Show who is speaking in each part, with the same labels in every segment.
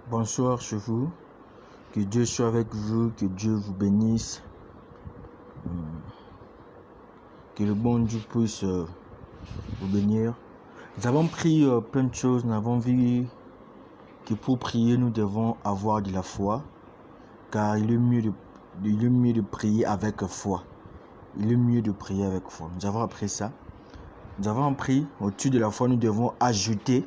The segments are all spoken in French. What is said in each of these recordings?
Speaker 1: Bonsoir chez vous, que Dieu soit avec vous, que Dieu vous bénisse, que le bon Dieu puisse vous bénir. Nous avons pris plein de choses, nous avons vu que pour prier nous devons avoir de la foi, car il est mieux de prier avec foi. Il est mieux de prier avec foi. Nous avons appris ça. Nous avons appris au-dessus de la foi, nous devons ajouter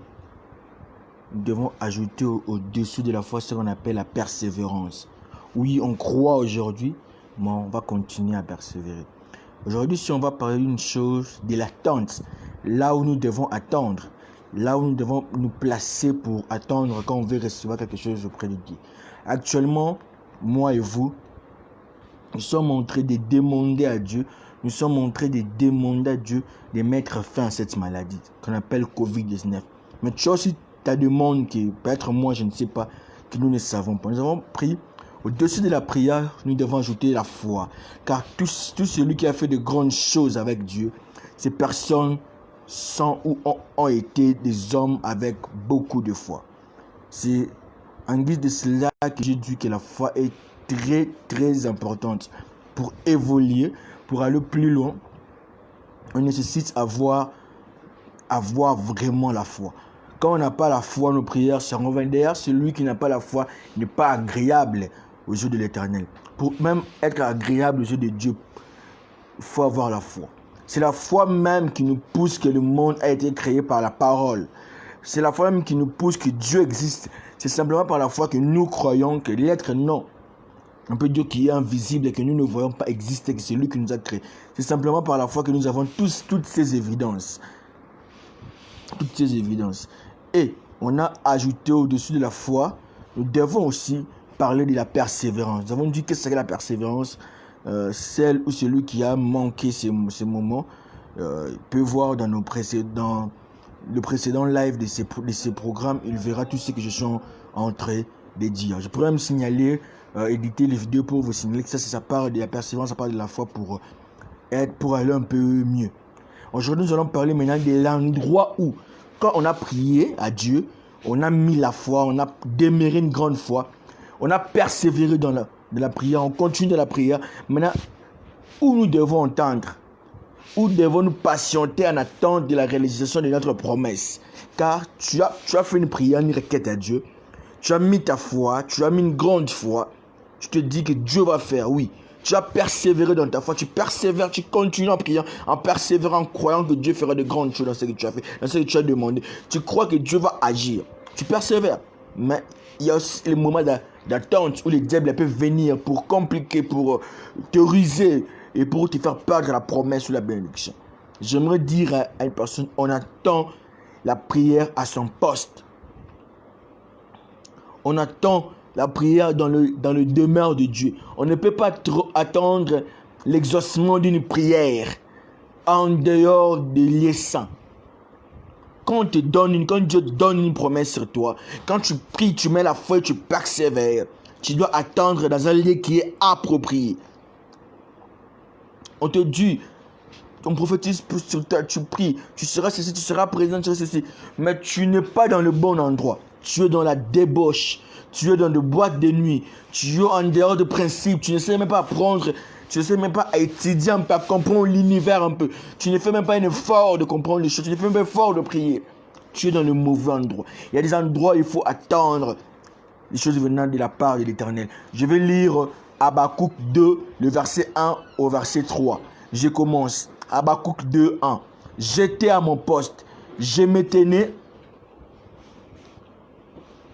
Speaker 1: au-dessus de la foi ce qu'on appelle la persévérance. Oui, on croit aujourd'hui, mais on va continuer à persévérer. Aujourd'hui, si on va parler d'une chose, de l'attente, là où nous devons attendre, là où nous devons nous placer pour attendre quand on veut recevoir quelque chose auprès de Dieu. Actuellement, moi et vous, nous sommes en train de demander à Dieu, de mettre fin à cette maladie qu'on appelle Covid-19. Mais tu as aussi ta demande qui, peut-être moi, je ne sais pas, que nous ne savons pas. Nous avons pris, au-dessus de la prière, nous devons ajouter la foi. Car tout celui qui a fait de grandes choses avec Dieu, ces personnes sont ou ont été des hommes avec beaucoup de foi. C'est en guise de cela que j'ai dit que la foi est très très importante pour évoluer, pour aller plus loin. On nécessite avoir vraiment la foi. Quand on n'a pas la foi, nos prières seront vaines. D'ailleurs, celui qui n'a pas la foi n'est pas agréable aux yeux de l'Éternel. Pour même être agréable aux yeux de Dieu, il faut avoir la foi. C'est la foi même qui nous pousse que le monde a été créé par la parole. C'est la foi même qui nous pousse que Dieu existe. C'est simplement par la foi que nous croyons que l'être non. Un peu Dieu qui est invisible et que nous ne voyons pas exister, que c'est lui qui nous a créés. C'est simplement par la foi que nous avons toutes ces évidences. Toutes ces évidences. Et on a ajouté au-dessus de la foi, nous devons aussi parler de la persévérance. Nous avons dit que c'est la persévérance, celle ou celui qui a manqué ces moments peut voir dans le précédent live de ces programmes, il verra tout ce que je suis en train de dire. Je pourrais me signaler, éditer les vidéos pour vous signaler que ça parle de la persévérance, ça parle de la foi pour aller un peu mieux. Aujourd'hui, nous allons parler maintenant de l'endroit où, quand on a prié à Dieu, on a mis la foi, on a démarré une grande foi, on a persévéré dans la prière, on continue dans la prière. Maintenant, où nous devons entendre, où devons nous patienter en attente de la réalisation de notre promesse. Car tu as fait une prière, une requête à Dieu, tu as mis ta foi, tu as mis une grande foi, tu te dis que Dieu va faire, oui. Tu as persévéré dans ta foi, tu persévères, tu continues en priant, en persévérant, en croyant que Dieu fera de grandes choses dans ce que tu as fait, dans ce que tu as demandé. Tu crois que Dieu va agir, tu persévères. Mais il y a aussi les moments d'attente où les diables peuvent venir pour compliquer, pour te ruser et pour te faire perdre la promesse ou la bénédiction. J'aimerais dire à une personne, on attend la prière à son poste. On attend la prière dans le demeure de Dieu. On ne peut pas trop attendre l'exaucement d'une prière en dehors des lieux saints. Quand Dieu donne une promesse sur toi, quand tu pries, tu mets la foi et tu persévères, tu dois attendre dans un lieu qui est approprié. On te dit, on prophétise sur toi, tu pries, tu seras ceci, tu seras présent, tu seras ceci, mais tu n'es pas dans le bon endroit. Tu es dans la débauche, tu es dans des boîtes de nuit, tu es en dehors de principes, tu ne sais même pas apprendre, tu ne sais même pas étudier un peu, à comprendre l'univers un peu. Tu ne fais même pas un effort de comprendre les choses, tu ne fais même pas un effort de prier. Tu es dans le mauvais endroit. Il y a des endroits où il faut attendre les choses venant de la part de l'Éternel. Je vais lire Habakkuk 2, le verset 1 au verset 3. Je commence. Habakkuk 2, 1. J'étais à mon poste, je me tenais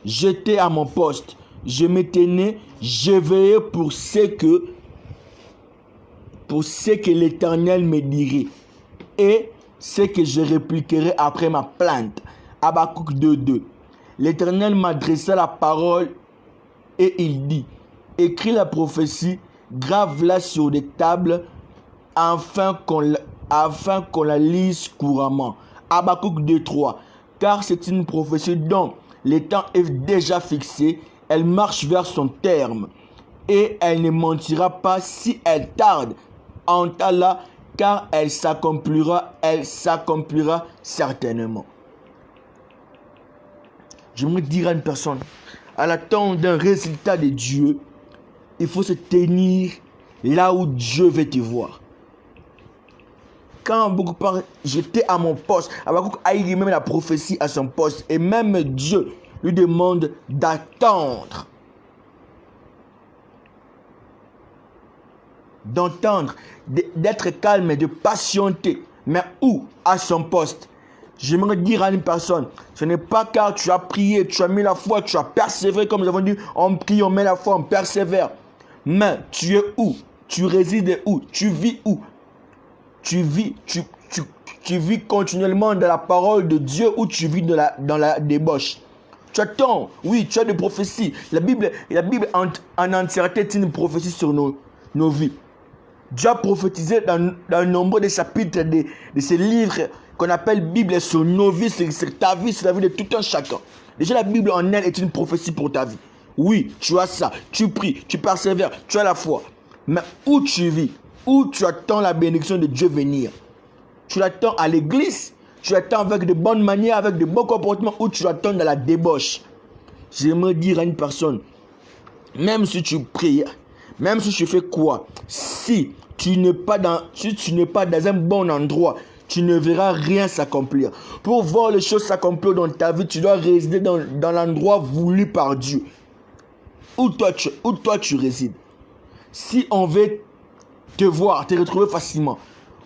Speaker 1: je veillais pour ce que l'Éternel me dirait et ce que je répliquerai après ma plainte. Habakkuk 2:2. L'Éternel m'adressa la parole et il dit, écris la prophétie, grave-la sur des tables afin qu'on la lise couramment. Habakkuk 2:3. Car c'est une prophétie dont le temps est déjà fixé, elle marche vers son terme et elle ne mentira pas si elle tarde. En temps-là, car elle s'accomplira certainement. J'aimerais dire à une personne, à l'attente d'un résultat de Dieu, il faut se tenir là où Dieu veut te voir. Quand beaucoup parlent, j'étais à mon poste, Habakkuk a eu même la prophétie à son poste. Et même Dieu lui demande d'attendre. D'entendre, d'être calme et de patienter. Mais où? À son poste. J'aimerais dire à une personne, ce n'est pas car tu as prié, tu as mis la foi, tu as persévéré, comme nous avons dit, on prie, on met la foi, on persévère. Mais tu es où? Tu résides où? Tu vis où? Tu vis continuellement dans la parole de Dieu ou tu vis dans la débauche? Tu attends, oui, tu as des prophéties. La Bible en entièreté est une prophétie sur nos vies. Dieu a prophétisé dans nombre de chapitres de ces livres qu'on appelle Bible sur nos vies, sur ta vie, sur la vie de tout un chacun. Déjà, la Bible en elle est une prophétie pour ta vie. Oui, tu as ça, tu pries, tu persévères, tu as la foi. Mais où tu vis? Où tu attends la bénédiction de Dieu venir? Tu l'attends à l'église, tu l'attends avec de bonnes manières, avec de bons comportements, ou tu l'attends dans la débauche? J'aimerais dire à une personne, même si tu pries, même si tu fais quoi, si tu n'es pas dans un bon endroit, tu ne verras rien s'accomplir. Pour voir les choses s'accomplir dans ta vie, tu dois résider dans l'endroit voulu par Dieu. Où toi tu résides. Si on veut te voir, te retrouver facilement,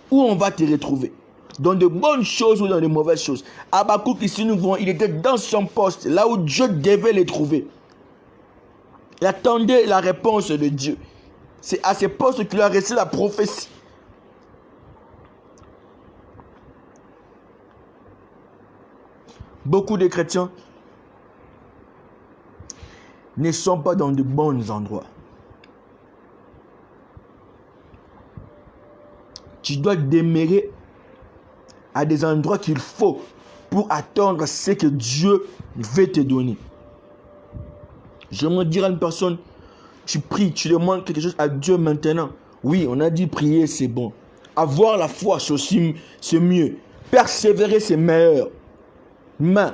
Speaker 1: où on va te retrouver? Dans de bonnes choses ou dans de mauvaises choses? Habakkuk ici nous voyons, il était dans son poste, là où Dieu devait le trouver. Il attendait la réponse de Dieu. C'est à ce poste qu'il a reçu la prophétie. Beaucoup de chrétiens ne sont pas dans de bons endroits. Tu dois demeurer à des endroits qu'il faut pour attendre ce que Dieu veut te donner. J'aimerais dire à une personne, tu pries, tu demandes quelque chose à Dieu maintenant. Oui, on a dit prier, c'est bon. Avoir la foi, c'est mieux. Persévérer, c'est meilleur. Mais,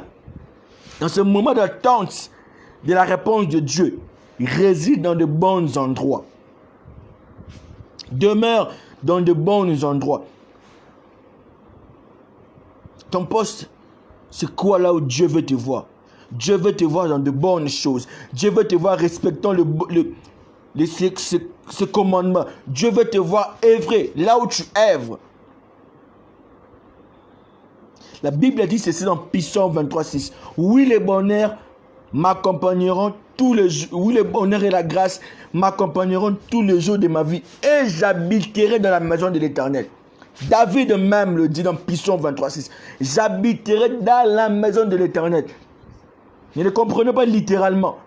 Speaker 1: dans ce moment d'attente de la réponse de Dieu, réside dans de bons endroits. Demeure dans de bons endroits. Ton poste, c'est quoi là où Dieu veut te voir? Dieu veut te voir dans de bonnes choses. Dieu veut te voir respectant ce commandement. Dieu veut te voir œuvrer là où tu œuvres. La Bible dit ceci dans Psaume 23:6. Oui, les bonheurs m'accompagneront tous les jours. Oui, les bonheurs et la grâce m'accompagneront tous les jours de ma vie. Et j'habiterai dans la maison de l'Éternel. David même le dit dans Psaume 23:6. J'habiterai dans la maison de l'Éternel. Ne le comprenez pas littéralement.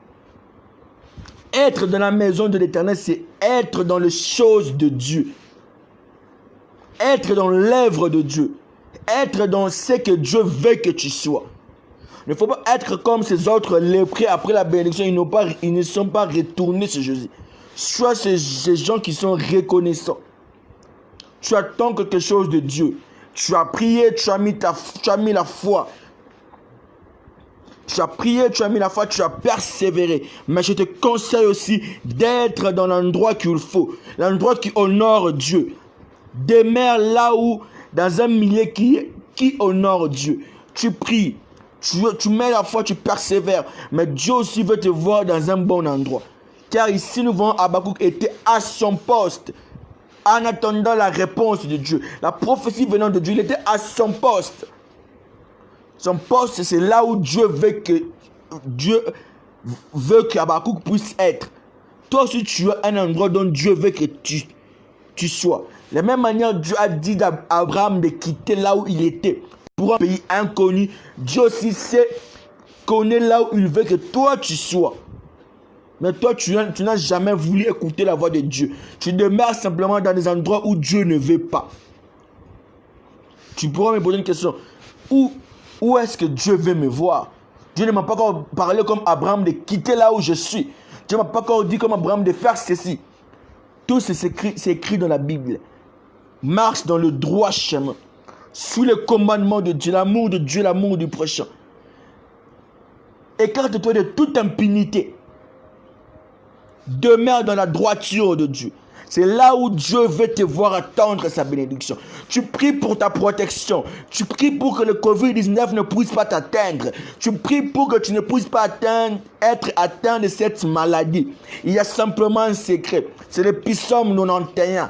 Speaker 1: Être dans la maison de l'Éternel, c'est être dans les choses de Dieu. Être dans l'œuvre de Dieu. Être dans ce que Dieu veut que tu sois. Il ne faut pas être comme ces autres lépreux après la bénédiction. Ils ne sont pas retournés sur Jésus. Sois ces gens qui sont reconnaissants. Tu attends quelque chose de Dieu. Tu as prié, tu as mis la foi. Tu as prié, tu as mis la foi, tu as persévéré. Mais je te conseille aussi d'être dans l'endroit qu'il faut. L'endroit qui honore Dieu. Demeure là où, dans un milieu qui honore Dieu. Tu pries, tu mets la foi, tu persévères. Mais Dieu aussi veut te voir dans un bon endroit. Car ici, nous voyons Habakkuk était à son poste. En attendant la réponse de Dieu. La prophétie venant de Dieu, il était à son poste. Son poste, c'est là où Dieu veut qu'Habakkuk puisse être. Toi aussi, tu as un endroit dont Dieu veut que tu sois. De la même manière, Dieu a dit d'Abraham de quitter là où il était pour un pays inconnu. Dieu aussi connaît là où il veut que toi tu sois. Mais toi, tu n'as jamais voulu écouter la voix de Dieu. Tu demeures simplement dans des endroits où Dieu ne veut pas. Tu pourras me poser une question. Où est-ce que Dieu veut me voir? Dieu ne m'a pas encore parlé comme Abraham de quitter là où je suis. Dieu ne m'a pas encore dit comme Abraham de faire ceci. Tout c'est écrit dans la Bible. Marche dans le droit chemin. Sous le commandement de Dieu, l'amour de Dieu, l'amour du prochain. Écarte-toi de toute impunité. Demeure dans la droiture de Dieu. C'est là où Dieu veut te voir attendre sa bénédiction. Tu pries pour ta protection. Tu pries pour que le Covid-19 ne puisse pas t'atteindre. Tu pries pour que tu ne puisses pas être atteint de cette maladie. Il y a simplement un secret. C'est le psaume 91.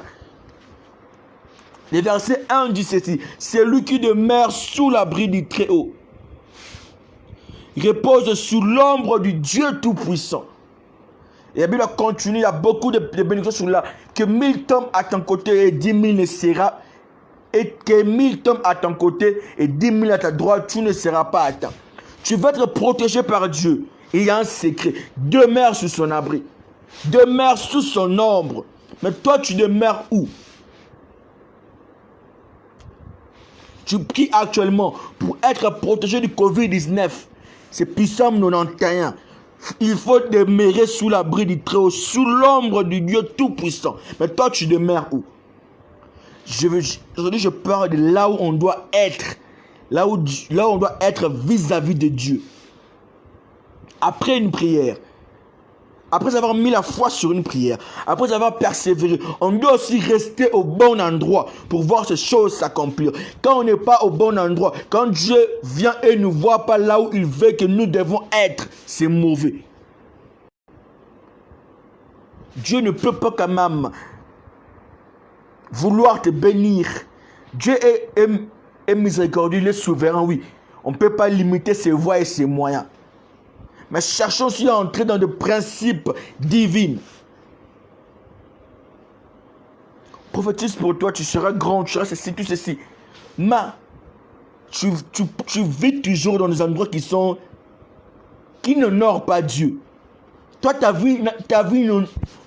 Speaker 1: Le verset 1 dit ceci. C'est lui qui demeure sous l'abri du Très-Haut. Repose sous l'ombre du Dieu Tout-Puissant. Et la Bible continue, il y a beaucoup de bénédictions sur là. Que 1000 tombent à ton côté et 10 000 ne sera. Et que 1000 tombent à ton côté et 10 000 à ta droite, tu ne seras pas atteint. Tu vas être protégé par Dieu. Il y a un secret. Demeure sous son abri. Demeure sous son ombre. Mais toi, tu demeures où? Tu pries actuellement pour être protégé du Covid-19. C'est Psaume 91. Il faut demeurer sous l'abri du Très-Haut, sous l'ombre du Dieu Tout-Puissant. Mais toi, tu demeures où? Aujourd'hui, je parle de là où on doit être. Là où on doit être vis-à-vis de Dieu. Après une prière. Après avoir mis la foi sur une prière. Après avoir persévéré. On doit aussi rester au bon endroit pour voir ces choses s'accomplir. Quand on n'est pas au bon endroit, quand Dieu vient et ne nous voit pas là où il veut que nous devons être, c'est mauvais. Dieu ne peut pas quand même vouloir te bénir. Dieu est miséricordieux, il est souverain, oui. On ne peut pas limiter ses voies et ses moyens. Mais cherchons aussi à entrer dans des principes divins. Prophétise pour toi, tu seras grand, tu seras ceci, tout ceci. Mais tu vis toujours dans des endroits qui n'honorent pas Dieu. Toi, ta vie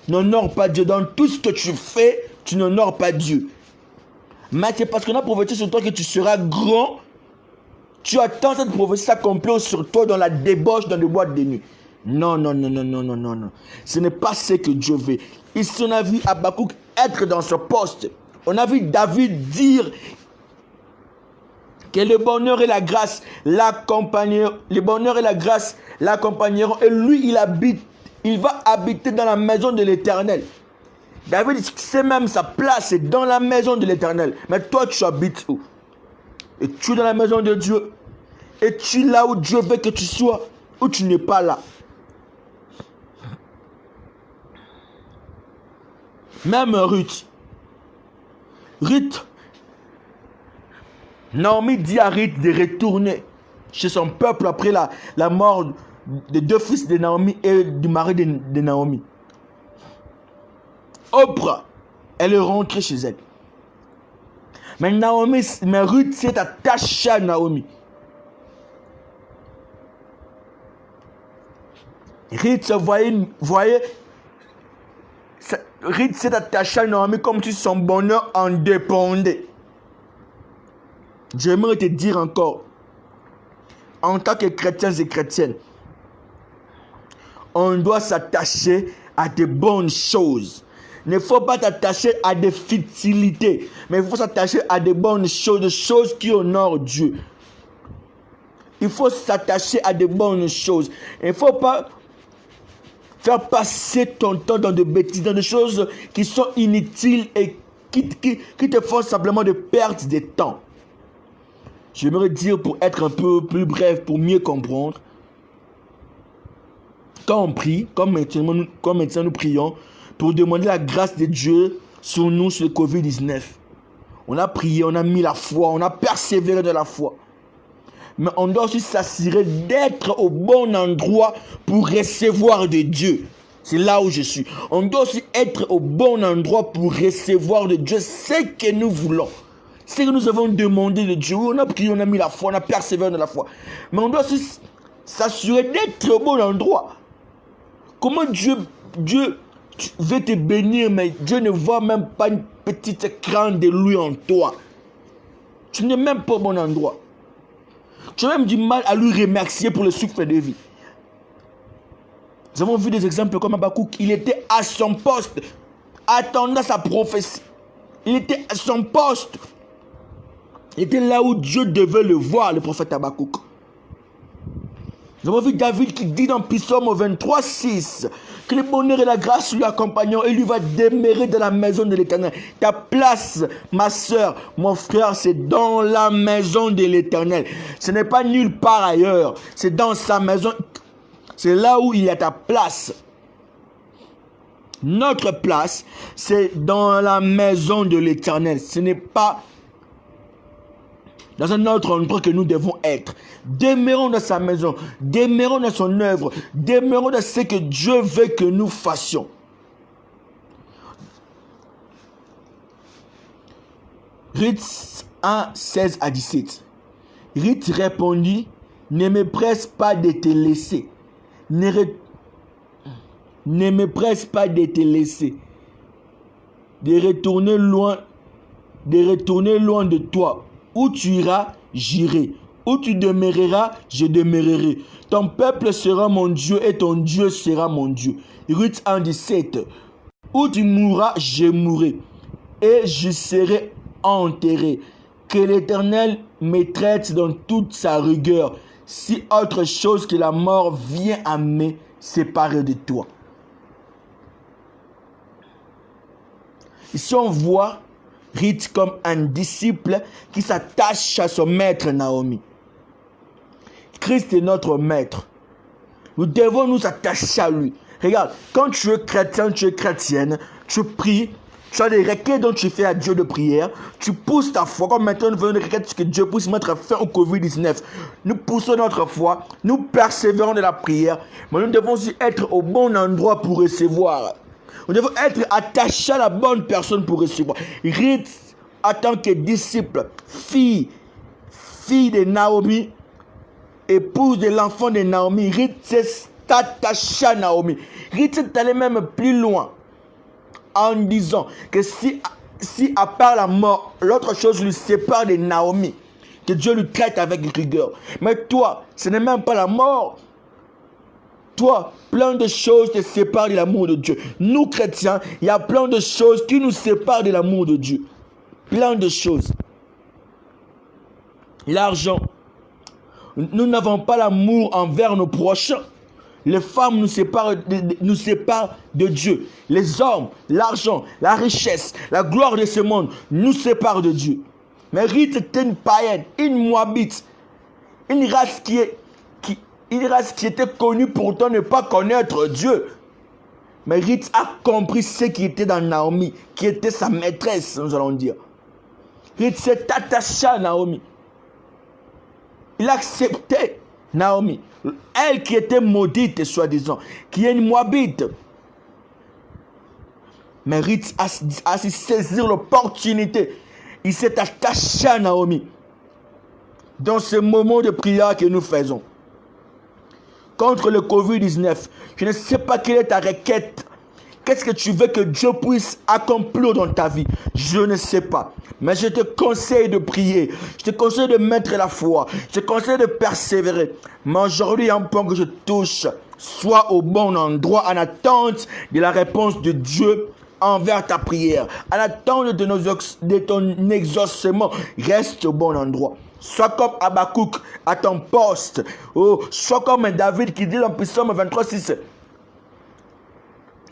Speaker 1: n'honore pas Dieu. Dans tout ce que tu fais, tu n'honores pas Dieu. Mais c'est parce qu'on a prophétisé sur toi que tu seras grand. Tu attends cette prophétie s'accomplir sur toi dans la débauche, dans les boîtes de nuit. Non. Ce n'est pas ce que Dieu veut. Ici, on a vu Habakkuk être dans ce poste. On a vu David dire que le bonheur et la grâce l'accompagneront. Le bonheur et la grâce l'accompagneront. Et lui, il va habiter dans la maison de l'Éternel. David sait même sa place est dans la maison de l'Éternel. Mais toi, tu habites où? Et tu es dans la maison de Dieu. Et tu es là où Dieu veut que tu sois. Ou tu n'es pas là. Même Ruth. Naomi dit à Ruth de retourner chez son peuple après la mort des deux fils de Naomi et du mari de Naomi. Oprah, elle est rentrée chez elle. Mais Ruth s'est attachée à Naomi. Ruth s'est attachée à Naomi comme si son bonheur en dépendait. J'aimerais te dire encore, en tant que chrétiens et chrétiennes, on doit s'attacher à de bonnes choses. Il ne faut pas t'attacher à des futilités, mais il faut s'attacher à de bonnes choses, des choses qui honorent Dieu. Il faut s'attacher à de bonnes choses. Il ne faut pas faire passer ton temps dans des bêtises, dans des choses qui sont inutiles et qui te font simplement de perdre de temps. J'aimerais dire, pour être un peu plus bref, pour mieux comprendre, quand on prie, comme maintenant nous prions, pour demander la grâce de Dieu sur nous, sur le Covid-19. On a prié, on a mis la foi, on a persévéré de la foi. Mais on doit aussi s'assurer d'être au bon endroit pour recevoir de Dieu. C'est là où je suis. On doit aussi être au bon endroit pour recevoir de Dieu ce que nous voulons. Ce que nous avons demandé de Dieu. On a prié, on a mis la foi, on a persévéré de la foi. Mais on doit aussi s'assurer d'être au bon endroit. Comment Dieu veut te bénir, mais Dieu ne voit même pas une petite crainte de lui en toi. Tu n'es même pas au bon endroit. Tu as même du mal à lui remercier pour le souffle de vie. Nous avons vu des exemples comme Habakkuk. Il était à son poste, attendant sa prophétie. Il était à son poste. Il était là où Dieu devait le voir, le prophète Habakkuk. Nous avons vu David qui dit dans Psaume 23, 6 que le bonheur et la grâce lui accompagnent et lui va demeurer dans la maison de l'Éternel. Ta place, ma soeur, mon frère, c'est dans la maison de l'Éternel. Ce n'est pas nulle part ailleurs. C'est dans sa maison. C'est là où il y a ta place. Notre place, c'est dans la maison de l'Éternel. Ce n'est pas dans un autre endroit que nous devons être. Demeurons dans sa maison, demeurons dans son œuvre, demeurons dans ce que Dieu veut que nous fassions. Ruth 1, 16 à 17. Ruth répondit, ne me presse pas de te laisser. Ne me presse pas de te laisser. De retourner loin de toi. Où tu iras, j'irai. Où tu demeureras, je demeurerai. Ton peuple sera mon Dieu et ton Dieu sera mon Dieu. Ruth 1, 17. Où tu mourras, je mourrai. Et je serai enterré. Que l'Éternel me traite dans toute sa rigueur. Si autre chose que la mort vient à me séparer de toi. Ici on voit Ruth comme un disciple qui s'attache à son maître Naomi. Christ est notre maître. Nous devons nous attacher à lui. Regarde, quand tu es chrétien, tu es chrétienne, tu pries, tu as des requêtes dont tu fais à Dieu de prière, tu pousses ta foi. Comme maintenant nous faisons des requêtes que Dieu puisse mettre fin au Covid-19. Nous poussons notre foi, nous persévérons de la prière, mais nous devons aussi être au bon endroit pour recevoir. Nous devons être attachés à la bonne personne pour recevoir. Ruth, en tant que disciple, fille de Naomi, épouse de l'enfant de Naomi, Ruth s'est attachée à Naomi. Ruth est allée même plus loin en disant que si à part la mort, l'autre chose lui sépare de Naomi, que Dieu lui traite avec rigueur. Mais toi, ce n'est même pas la mort. Toi, plein de choses te séparent de l'amour de Dieu. Nous, chrétiens, il y a plein de choses qui nous séparent de l'amour de Dieu. Plein de choses. L'argent. Nous n'avons pas l'amour envers nos prochains. Les femmes nous séparent de Dieu. Les hommes, l'argent, la richesse, la gloire de ce monde nous séparent de Dieu. Mais Ruth était une païenne, une moabite, une race qui était connue pourtant ne pas connaître Dieu. Mais Ruth a compris ce qui était dans Naomi, qui était sa maîtresse, nous allons dire. Ruth s'est attachée à Naomi. Il a accepté Naomi, elle qui était maudite, soi-disant, qui est une moabite. Mais Ruth a su saisir l'opportunité. Il s'est attaché à Naomi. Dans ce moment de prière que nous faisons contre le Covid-19, je ne sais pas quelle est ta requête. Qu'est-ce que tu veux que Dieu puisse accomplir dans ta vie? Je ne sais pas. Mais je te conseille de prier. Je te conseille de mettre la foi. Je te conseille de persévérer. Mais aujourd'hui, il y a un point que je touche. Sois au bon endroit en attente de la réponse de Dieu envers ta prière. En attente de ton exaucement. Reste au bon endroit. Sois comme Habakkuk à ton poste. Oh, sois comme David qui dit dans Psaume 23, 6.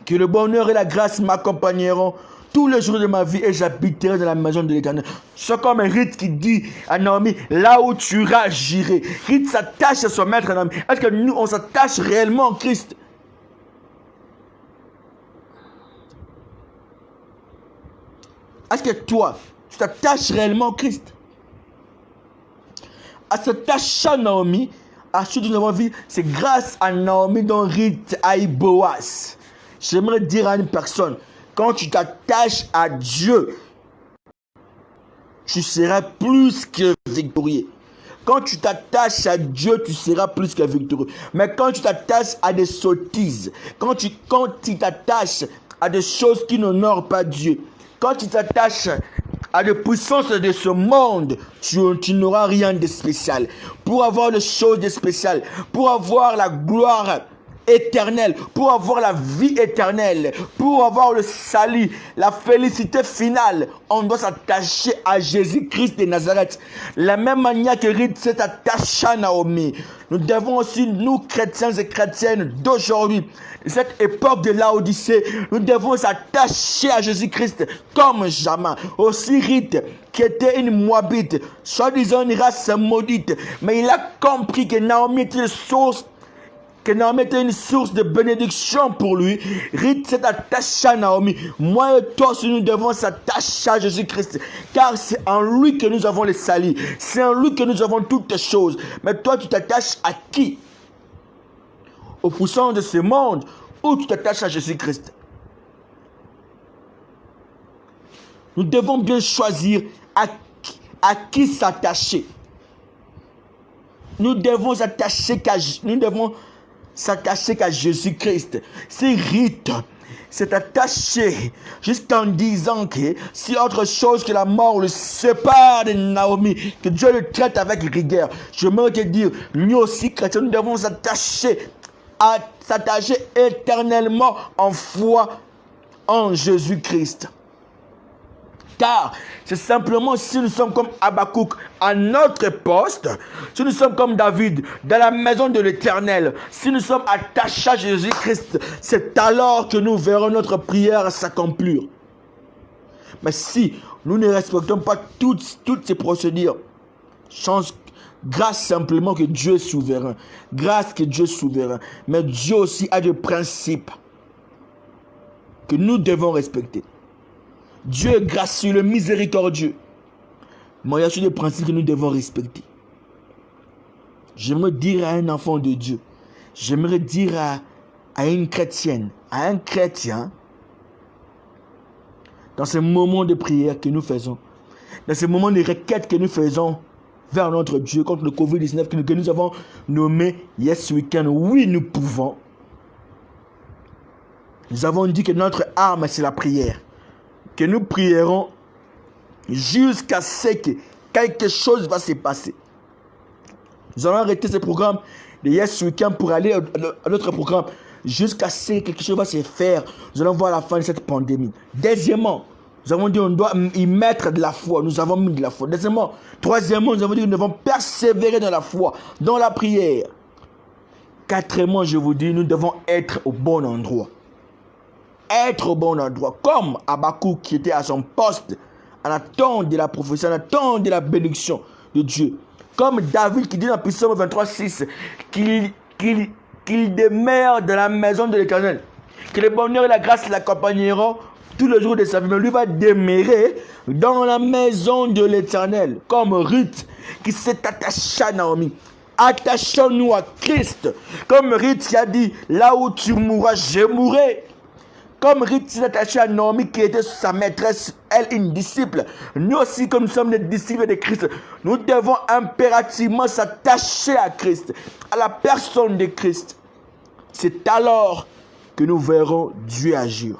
Speaker 1: Que le bonheur et la grâce m'accompagneront tous les jours de ma vie et j'habiterai dans la maison de l'Éternel. C'est comme Ruth qui dit à Naomi, là où tu iras, j'irai. Ruth s'attache à son maître Naomi. Est-ce que nous, on s'attache réellement en Christ? Est-ce que toi, tu t'attaches réellement en Christ? À s'attacher à Naomi, à ce que nous avons vu, c'est grâce à Naomi dont Ruth a eu Boaz. J'aimerais dire à une personne, quand tu t'attaches à Dieu, tu seras plus que victorieux. Quand tu t'attaches à Dieu, tu seras plus que victorieux. Mais quand tu t'attaches à des sottises, quand tu t'attaches à des choses qui n'honorent pas Dieu, quand tu t'attaches à des puissances de ce monde, tu n'auras rien de spécial. Pour avoir des choses de spéciales, pour avoir la gloire éternelle, pour avoir la vie éternelle, pour avoir le salut, la félicité finale, on doit s'attacher à Jésus-Christ de Nazareth. La même manière que Ruth s'est attachée à Naomi, nous devons aussi, nous chrétiens et chrétiennes d'aujourd'hui, cette époque de l'Odyssée, nous devons s'attacher à Jésus-Christ comme jamais. Aussi Ruth, qui était une Moabite, soi-disant une race maudite, mais il a compris que Naomi était une source de bénédiction pour lui. Ruth s'est attachée à Naomi. Moi et toi aussi, nous devons s'attacher à Jésus-Christ, car c'est en lui que nous avons le salut, c'est en lui que nous avons toutes choses. Mais toi, tu t'attaches à qui? Aux puissances de ce monde, ou tu t'attaches à Jésus-Christ? Nous devons bien choisir à qui s'attacher. Nous devons s'attacher qu'à Jésus-Christ. Si Ruth s'est attachée jusqu'en disant que si autre chose que la mort le sépare de Naomi, que Dieu le traite avec rigueur, je veux te dire, nous aussi chrétiens, nous devons s'attacher éternellement en foi en Jésus-Christ. Car c'est simplement si nous sommes comme Habakkuk à notre poste, si nous sommes comme David dans la maison de l'Éternel, si nous sommes attachés à Jésus-Christ, c'est alors que nous verrons notre prière s'accomplir. Mais si nous ne respectons pas toutes ces procédures, grâce simplement que Dieu est souverain, grâce que Dieu est souverain, mais Dieu aussi a des principes que nous devons respecter. Dieu est gracieux, le miséricordieux. Mais il y a des principes que nous devons respecter. J'aimerais dire à un enfant de Dieu, j'aimerais dire à une chrétienne, à un chrétien, dans ces moments de prière que nous faisons, dans ces moments de requête que nous faisons vers notre Dieu contre le Covid-19 que nous avons nommé Yes Weekend, oui, nous pouvons. Nous avons dit que notre arme, c'est la prière. Que nous prierons jusqu'à ce que quelque chose va se passer. Nous allons arrêter ce programme de Yes Weekend pour aller à notre programme jusqu'à ce que quelque chose va se faire. Nous allons voir la fin de cette pandémie. Deuxièmement, nous avons dit qu'on doit y mettre de la foi. Nous avons mis de la foi. Deuxièmement, troisièmement, nous avons dit que nous devons persévérer dans la foi, dans la prière. Quatrièmement, je vous dis, nous devons être au bon endroit. Être au bon endroit, comme Habakkuk qui était à son poste, en attente de la prophétie, en attente de la bénédiction de Dieu. Comme David qui dit dans Psaume 23:6 qu'il demeure dans la maison de l'Éternel, que le bonheur et la grâce l'accompagneront tous les jours de sa vie. Mais lui va demeurer dans la maison de l'Éternel, comme Ruth qui s'est attachée à Naomi. Attachons-nous à Christ, comme Ruth qui a dit, là où tu mourras, je mourrai. Comme Ruth s'est attachée à Naomi qui était sa maîtresse, elle une disciple. Nous aussi, comme nous sommes des disciples de Christ, nous devons impérativement s'attacher à Christ, à la personne de Christ. C'est alors que nous verrons Dieu agir.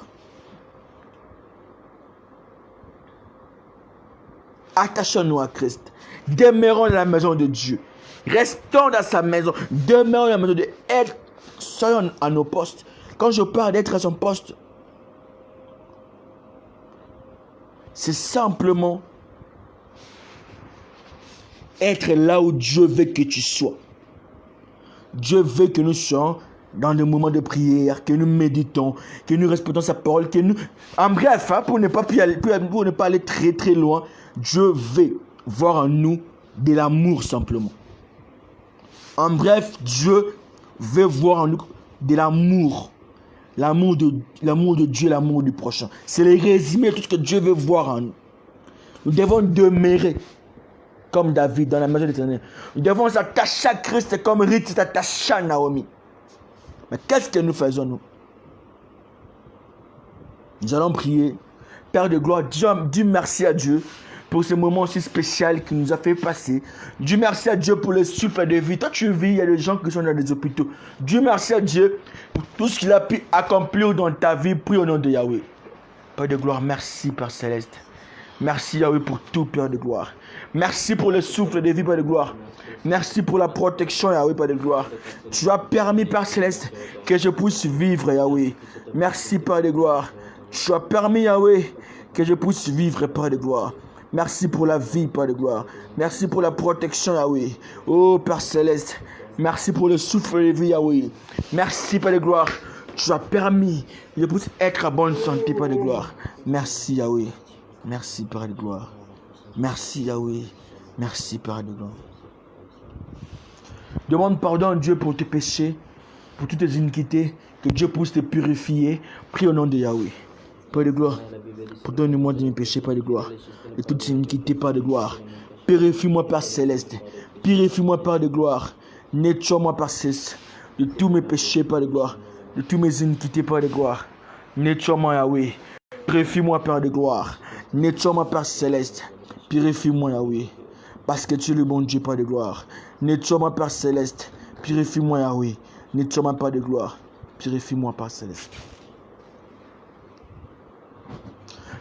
Speaker 1: Attachons-nous à Christ. Demeurons dans la maison de Dieu. Restons dans sa maison. Demeurons dans la maison de Dieu. Soyons à nos postes. Quand je parle d'être à son poste, c'est simplement être là où Dieu veut que tu sois. Dieu veut que nous soyons dans des moments de prière, que nous méditons, que nous respectons sa parole, que nous... En bref, pour ne pas aller très très loin, Dieu veut voir en nous de l'amour simplement. En bref, Dieu veut voir en nous de l'amour. L'amour de Dieu, l'amour du prochain. C'est le résumé de tout ce que Dieu veut voir en nous. Nous devons demeurer comme David dans la maison de l'Éternel. Nous devons s'attacher à Christ comme Ruth s'est attachée à Naomi. Mais qu'est-ce que nous faisons nous? Nous allons prier. Père de gloire, dis merci à Dieu pour ce moment si spécial qu'il nous a fait passer. Dieu merci à Dieu pour le souffle de vie. Toi tu vis, il y a des gens qui sont dans des hôpitaux. Dieu merci à Dieu pour tout ce qu'il a pu accomplir dans ta vie. Prie au nom de Yahweh. Père de gloire, merci Père Céleste. Merci Yahweh pour tout, Père de gloire. Merci pour le souffle de vie, Père de gloire. Merci pour la protection, Yahweh, Père de gloire. Tu as permis, Père Céleste, que je puisse vivre, Yahweh. Merci, Père de gloire. Tu as permis, Yahweh, que je puisse vivre, Père de gloire. Merci pour la vie, Père de gloire. Merci pour la protection, Yahweh. Oh, Père Céleste. Merci pour le souffle de vie, Yahweh. Merci, Père de gloire. Tu as permis que je puisse être en bonne santé, Père de gloire. Merci, Yahweh. Merci, Père de gloire. Merci, Yahweh. Merci, Père de gloire. Demande pardon à Dieu pour tes péchés, pour toutes tes iniquités, que Dieu puisse te purifier. Prie au nom de Yahweh. Père de gloire, pardonne-moi de mes péchés, Père de gloire, de toutes tes iniquités, Père de gloire. Purifie-moi, Père Céleste. Purifie-moi, Père de gloire. Nettoie-moi, Père Céleste, de tous mes péchés, Père de gloire, de tous mes iniquités, Père de gloire. Nettoie-moi, Yahweh. Purifie-moi, Père de gloire. Nettoie-moi, Père Céleste. Purifie-moi, Yahweh. Parce que tu es le bon Dieu, Père de gloire. Nettoie-moi, Père Céleste. Purifie-moi, Yahweh. Nettoie-moi, Père de gloire. Purifie-moi, Père Céleste.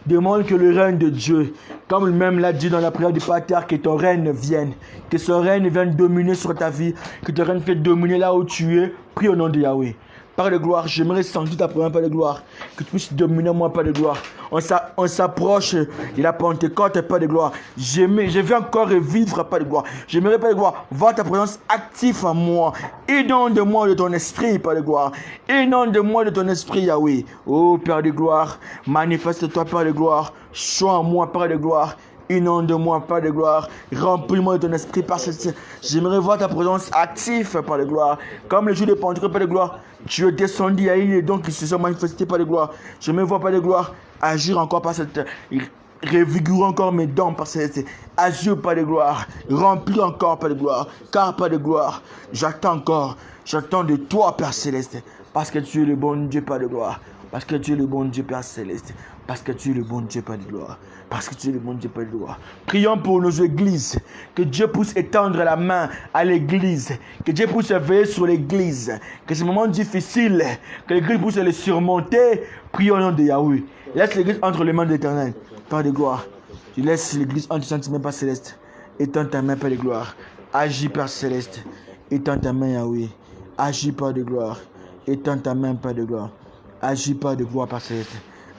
Speaker 1: Demande que le règne de Dieu, comme lui-même l'a dit dans la prière du Pater, que ton règne vienne. Que ce règne vienne dominer sur ta vie. Que ton règne fait dominer là où tu es. Prie au nom de Yahweh. Père de gloire, j'aimerais sentir ta première, Père de gloire. Que tu puisses dominer moi, Père de gloire. On s'approche de la Pentecôte, Père de gloire. Je veux encore revivre, Père de gloire. J'aimerais, Père de gloire, voir ta présence active en moi. Inonde-moi de ton esprit, Père de gloire. Inonde-moi de ton esprit, Yahweh. Oh, Père de gloire, manifeste-toi, Père de gloire. Sois en moi, Père de gloire. Inonde-moi, Père de gloire. Remplis-moi de ton esprit, Père Céleste. J'aimerais voir ta présence active, Père de gloire. Comme le jour de Pentecôte, Père de gloire. Tu es descendu à il et donc qui se sont manifestés, Père de gloire. J'aimerais voir, Père de gloire, agir encore par cette... Revigorer encore mes dents, Père Céleste. Agir, Père de gloire. Remplis encore, Père de gloire. Car, Père de gloire, j'attends encore. J'attends de toi, Père Céleste. Parce que tu es le bon Dieu, Père de gloire. Parce que tu es le bon Dieu, Père Céleste. Parce que tu es le bon Dieu, Père de gloire. Parce que tu es le bon Dieu, Père de gloire. Prions pour nos églises. Que Dieu puisse étendre la main à l'église. Que Dieu puisse veiller sur l'église. Que ces moments difficiles, que l'église puisse les surmonter. Prions au nom de Yahweh. Laisse l'église entre les mains de l'Éternel. Père de gloire. Je laisse l'église entre tes mains, Père Céleste. Étends ta main, Père de gloire. Agis, Père Céleste. Étends ta main, Yahweh. Agis, Père de gloire. Étends ta main, Père de gloire. Agis, Père de gloire, Père Céleste.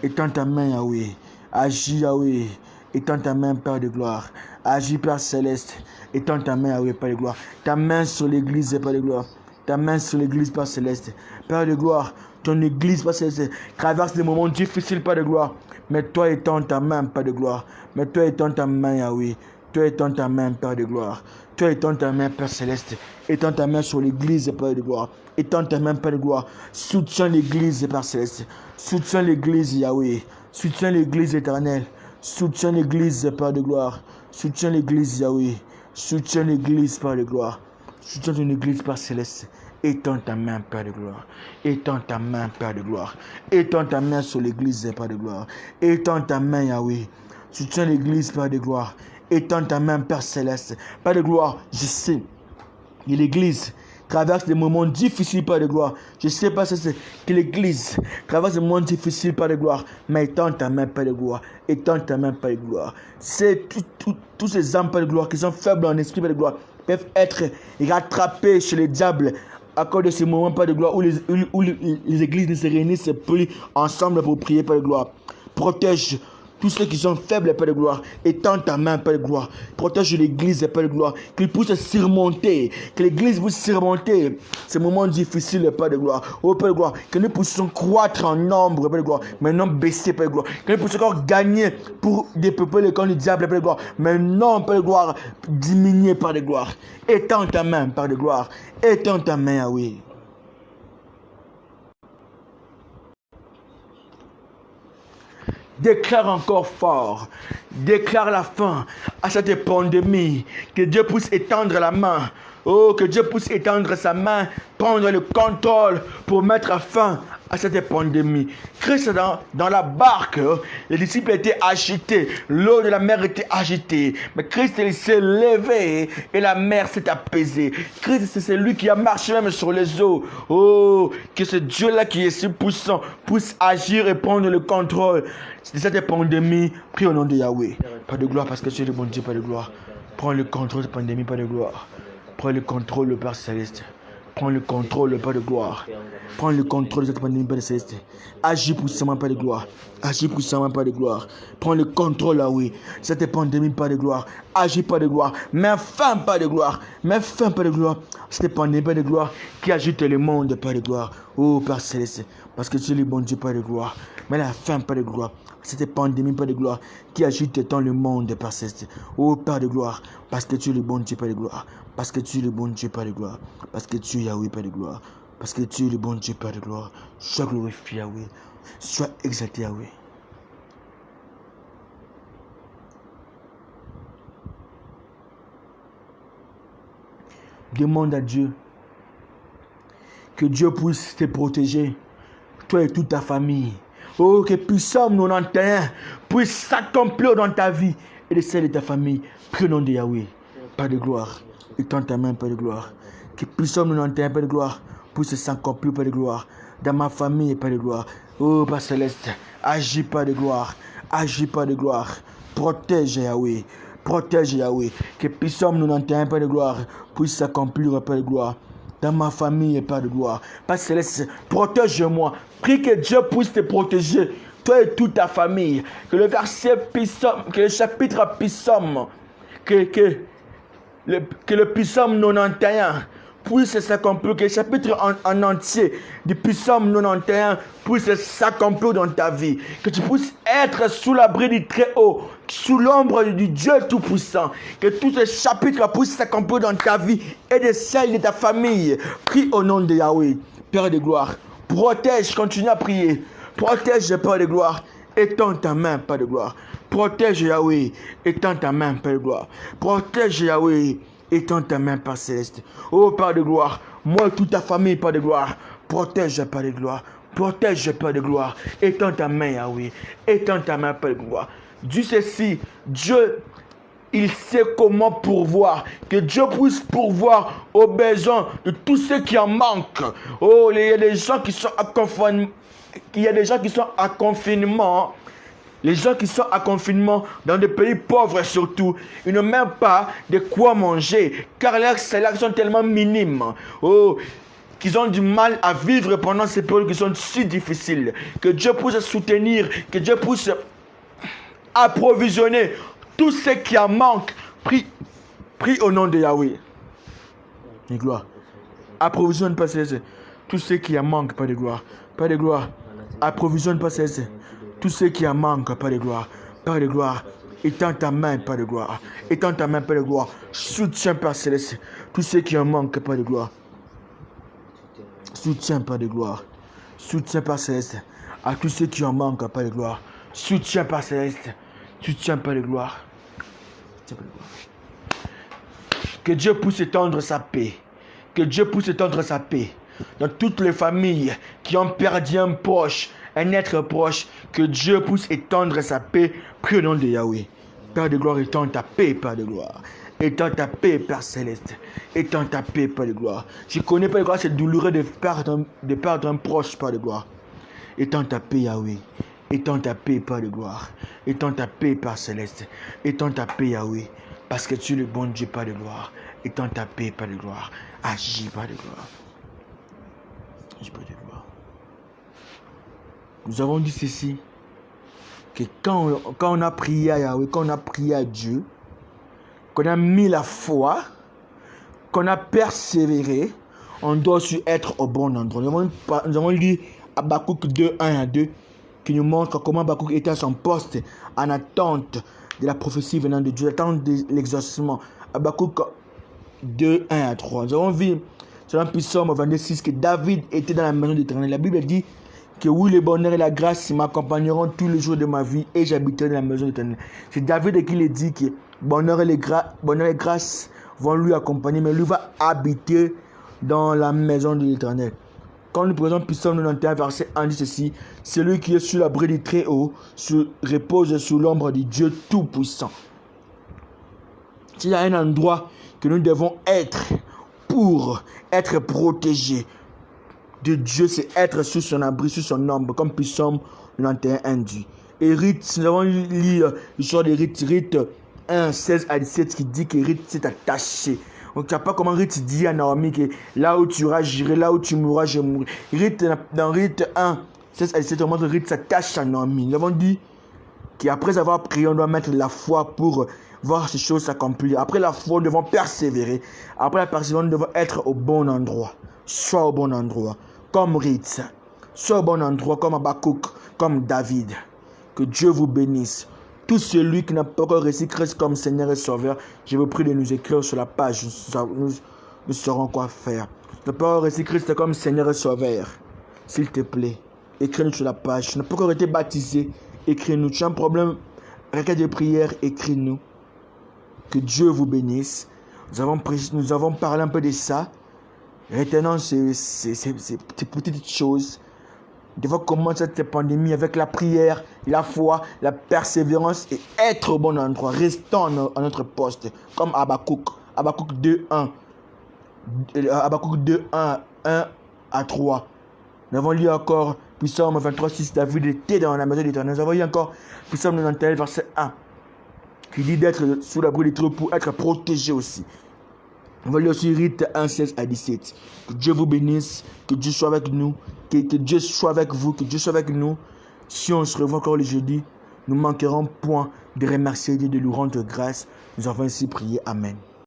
Speaker 1: Étends ta main, Yahweh. Agis, Yahweh. Étends ta main, Père de gloire. Agis, Père Céleste. Étends ta main, Yahweh, Père de gloire. Ta main sur l'église, Père de gloire. Ta main sur l'église, Père Céleste. Père de gloire, ton église, Père Céleste, traverse des moments difficiles, Père de gloire. Mais toi étends ta main, Père de gloire. Mais toi étends ta main, Yahweh. Toi étends ta main, Père de gloire. Toi étends ta main, Père Céleste. Étends ta main sur l'église, Père de gloire. Étends ta main, Père de gloire. Soutiens l'église, Père Céleste. Soutiens l'église, Yahweh. Soutiens l'église éternelle. Soutiens l'église, Père de gloire. Soutiens l'église, Yahweh. Soutiens l'église, Père de gloire. Soutiens ton église, Père Céleste. Étends ta main, Père de gloire. Étends ta main, Père de gloire. Étends ta main sur l'église, Père de gloire. Étends ta main, Yahweh. Soutiens l'église, Père de gloire. Étends ta main, Père Céleste. Père de gloire, je sais que l'église traverse des moments difficiles, Père de gloire. Je sais pas si c'est que l'église traverse des moments difficiles, Père de gloire. Mais étends ta main, Père de gloire. Étends ta main, Père de gloire. C'est tous ces âmes, Père de gloire, qui sont faibles en esprit, Père de gloire, peuvent être rattrapés chez les diables à cause de ces moments, Père de gloire, où les églises ne se réunissent plus ensemble pour prier, Père de gloire. Protège tous ceux qui sont faibles, Père de gloire. Étends ta main, Père de gloire. Protège l'église, Père de gloire. Qu'ils puissent surmonter. Que l'église puisse surmonter ces moments difficiles, Père de gloire. Oh, Père de gloire. Que nous puissions croître en nombre, Père de gloire. Mais non baisser, Père de gloire. Que nous puissions encore gagner pour dépeupler le camp du diable, Père de gloire. Mais non, Père de gloire, diminuer, Père de gloire. Étends ta main, Père de gloire. Étends ta main, Yahweh. Déclare encore fort. Déclare la fin à cette pandémie. Que Dieu puisse étendre la main. Oh, que Dieu puisse étendre sa main, prendre le contrôle pour mettre fin à cette pandémie. Christ dans la barque, les disciples étaient agités, l'eau de la mer était agitée, mais Christ il s'est levé et la mer s'est apaisée. Christ c'est celui qui a marché même sur les eaux. Oh, que ce Dieu-là qui est si puissant puisse agir et prendre le contrôle de cette pandémie. Prie au nom de Yahweh. Pas de gloire parce que tu es le bon Dieu, pas de gloire. Prends le contrôle de cette pandémie, pas de gloire. Prends le contrôle, le Père Céleste. Prends le contrôle, le Père de gloire. Prends le contrôle de cette pandémie, Père Céleste. Agis puissamment, Père de gloire. Agis puissamment, Père de gloire. Prends le contrôle, là, oui. Cette pandémie, Père de gloire. Agis, Père de gloire. Mets fin, Père de gloire. Mets fin, Père de gloire. Cette pandémie, Père de gloire, qui agite le monde, Père de gloire. Oh, Père Céleste. Parce que tu es le bon Dieu, Père de gloire. Mets la fin, Père de gloire. Cette pandémie, Père de gloire, qui agite tant le monde, Père Céleste. Oh, Père de gloire. Parce que tu es le bon Dieu, Père de gloire. Parce que tu es le bon Dieu, Père de gloire. Parce que tu es Yahweh, Père de gloire. Parce que tu es le bon Dieu, Père de gloire. Sois glorifié, Yahweh. Sois exalté, Yahweh. Demande à Dieu que Dieu puisse te protéger, toi et toute ta famille. Oh, que Psaume 91 puisse s'accomplir dans ta vie et de celle de ta famille. Prie au nom de Yahweh, Père de gloire. Étends ta main, Père de gloire. Que Psaume 91, Père de gloire, puisse s'accomplir, Père de gloire, dans ma famille, Père de gloire. Oh, Père Céleste, agis, Père de gloire. Agis, Père de gloire. Protège, Yahweh. Protège, Yahweh. Que Psaume 91, Père de gloire, puisse s'accomplir, Père de gloire, dans ma famille, Père de gloire. Père Céleste, protège-moi. Prie que Dieu puisse te protéger, toi et toute ta famille. Que le verset Psaume, que le chapitre Psaume, que le Psaume 91 puisse s'accomplir, que le chapitre en entier du Psaume 91 puisse s'accomplir dans ta vie. Que tu puisses être sous l'abri du Très-Haut, sous l'ombre du Dieu Tout-Puissant. Que tout ce chapitre puisse s'accomplir dans ta vie et de celle de ta famille. Prie au nom de Yahweh, Père de gloire. Protège, continue à prier. Protège, Père de gloire. Étends ta main, Père de gloire. Protège, Yahweh. Étends ta main, Père de gloire. Protège, Yahweh. Étends ta main, Père Céleste. Oh, Père de gloire. Moi et toute ta famille, Père de gloire. Protège, Père de gloire. Protège, Père de gloire. Étends ta main, Yahweh. Étends ta main, Père de gloire. Dieu ceci. Dieu, il sait comment pourvoir. Que Dieu puisse pourvoir aux besoins de tous ceux qui en manquent. Oh, il y a des gens qui sont à confinement. Il y a des gens qui sont à confinement. Les gens qui sont à confinement dans des pays pauvres surtout, ils n'ont même pas de quoi manger car leurs salaires sont tellement minimes. Oh, qu'ils ont du mal à vivre pendant ces périodes qui sont si difficiles. Que Dieu puisse soutenir, que Dieu puisse approvisionner tout ce qui en manque. Prie au nom de Yahweh. Et gloire. Approvisionne pas tout ce qui en manque, pas de gloire. Pas de gloire. Approvisionne pas tout ce qui en manque, Père de gloire. Père de gloire, étends ta main, Père de gloire. Étends ta main, Père de gloire. Soutiens, Père Céleste, tout ce qui en manque, Père de gloire. Soutiens, Père de gloire. Soutiens, Père Céleste, à tous ceux qui en manquent, Père de gloire. Soutiens, Père Céleste. Soutiens, Père de gloire. Que Dieu puisse étendre sa paix. Que Dieu puisse étendre sa paix dans toutes les familles qui ont perdu un proche, un être proche. Que Dieu puisse étendre sa paix. Prie au nom de Yahweh. Père de gloire, étends ta paix, Père de gloire. Étends ta paix, Père Céleste. Étends ta paix, Père de gloire. Je connais, Père de gloire, c'est douloureux de perdre un proche, Père de gloire. Étends ta paix, Yahweh. Étends ta paix, Père de gloire. Étends ta paix, Père Céleste. Étends ta paix, Yahweh. Parce que tu es le bon Dieu, Père de gloire. Étends ta paix, Père de gloire. Agis, Père de gloire. Agis, Père de gloire. Nous avons dit ceci, que quand on a prié à Yahweh, quand on a prié à Dieu, qu'on a mis la foi, qu'on a persévéré, on doit aussi être au bon endroit. Nous avons lu Habakkuk 2, 1 à 2, qui nous montre comment Habakkuk était à son poste en attente de la prophétie venant de Dieu, attente de l'exaucement. Habakkuk 2, 1 à 3. Nous avons vu selon Psaume 26 que David était dans la maison de l'Éternel. La Bible dit que oui, le bonheur et la grâce m'accompagneront tous les jours de ma vie et j'habiterai dans la maison de l'Éternel. C'est David qui le dit que bonheur et grâce vont lui accompagner, mais lui va habiter dans la maison de l'Éternel. Quand nous prenons Psaume 91, verset 1, dit ceci: celui qui est sur l'abri du Très-Haut se repose sous l'ombre du Dieu Tout-Puissant. S'il y a un endroit que nous devons être pour être protégés de Dieu, c'est être sous son abri, sous son ombre, comme Psaume 91 dit. Et Rite, nous avons lu l'histoire de Rite 1, 16 à 17, qui dit que Rite s'est attachée On ne sait pas comment Ruth dit à Naomi que là où tu iras, j'irai, là où tu mourras, je mourrai. Dans Ruth 1, c'est vraiment que Ruth s'attache à Naomi. Nous avons dit qu'après avoir prié, on doit mettre la foi pour voir ces choses s'accomplir. Après la foi, nous devons persévérer. Après la persévérance, nous devons être au bon endroit. Sois au bon endroit, comme Ruth. Sois au bon endroit, comme Habakkuk, comme David. Que Dieu vous bénisse. Tout celui qui n'a pas encore reçu Christ comme Seigneur et Sauveur, je vous prie de nous écrire sur la page. Nous saurons quoi faire. Tu n'as pas encore reçu Christ comme Seigneur et Sauveur. S'il te plaît, écris-nous sur la page. Tu n'as pas encore été baptisé. Écris-nous. Tu as un problème, requête de prière, écris-nous. Que Dieu vous bénisse. Nous avons parlé un peu de ça. Retenons ces petites choses. Nous devons commencer cette pandémie avec la prière, la foi, la persévérance et être au bon endroit. Restons à notre poste, comme Habakkuk. Habakkuk 2, 1. Habakkuk 2, 1 à 3. Nous avons lu encore Psaume 23, 6. David était dans la maison d'Éternel. Nous avons lu encore Psaume 91, verset 1. Qui dit d'être sous l'abri des troupeaux pour être protégé aussi. On va lire aussi Rite 1, 16 à 17. Que Dieu vous bénisse, que Dieu soit avec nous, que Dieu soit avec vous, que Dieu soit avec nous. Si on se revoit encore le jeudi, nous ne manquerons point de remercier Dieu, de lui rendre grâce. Nous avons ainsi prié. Amen.